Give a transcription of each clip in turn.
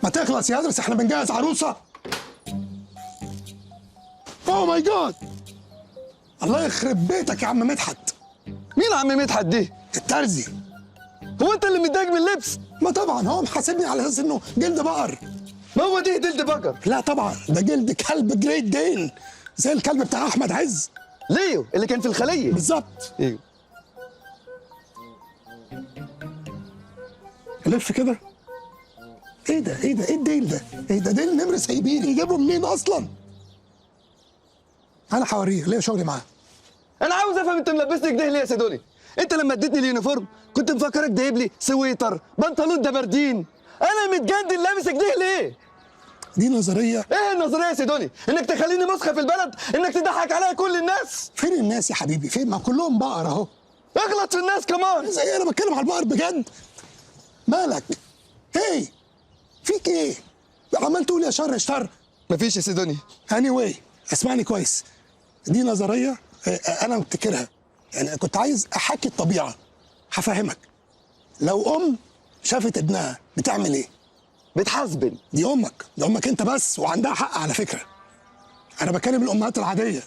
ما تخلص يا ادرس، احنا بنجهز عروسه. اوه ماي جاد، الله يخرب بيتك يا عم مدحت. مين عم مدحت دي؟ الترزي. هو انت اللي متضايق من اللبس؟ ما طبعا هو محاسبني على اساس انه جلد بقر. ما هو دي جلد بقر. لا طبعا ده جلد كلب جريت دين، زي الكلب بتاع احمد عز. ليو اللي كان في الخليه. بالظبط. ايوه. لف كده. ايه ده ايه ده ايه الديل ده؟ ايه ده ديل نمر سايبيني، يجيبه منين اصلا؟ انا هوريه، ليا شغلي معاه. انا عاوز افهم انت ملبسني كده ليه يا سيدوني؟ انت لما اديتني اليونيفورم كنت مفكرك جايب لي سويتر بنطلون دبردين، انا متجندل لابس كده ليه؟ دي نظريه. ايه النظريه يا سيدوني؟ انك تخليني مسخه في البلد، انك تضحك عليا كل الناس. فين الناس يا حبيبي؟ فين؟ ما كلهم بقر اهو. اغلط في الناس كمان. زي انا بتكلم على البقر بجد. مالك؟ هي فيك ايه؟ عمال تقول يا شر شر. مفيش يا سيدوني. اني واي اسمعني كويس، دي نظريه انا مبتكرها، يعني كنت عايز احكي الطبيعه. هفهمك. لو ام شافت ابنها بتعمل ايه؟ بتحاسبن. دي امك، دي امك انت بس، وعندها حق على فكره. انا بكلم الامهات العاديه.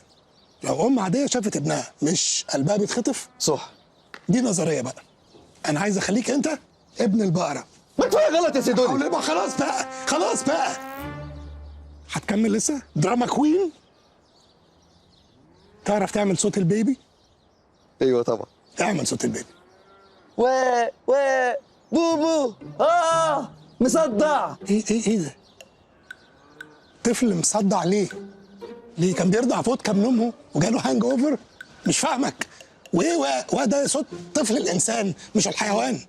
لو ام عاديه شافت ابنها مش قلبها بيتخطف؟ صح. دي نظريه بقى. انا عايز اخليك انت ابن البقره. ما كفايه غلط يا سيدوني. يبقى خلاص بقى، خلاص بقى. هتكمل لسه؟ دراما كوين؟ تعرف تعمل صوت البيبي؟ ايوه طبعا. اعمل صوت البيبي. و بوبو مصدع. ايه ده؟ طفل مصدع ليه؟ ليه كان بيرضع فودكا من امه وجاله هانج اوفر؟ مش فاهمك. وايه ده صوت طفل الانسان مش الحيوان.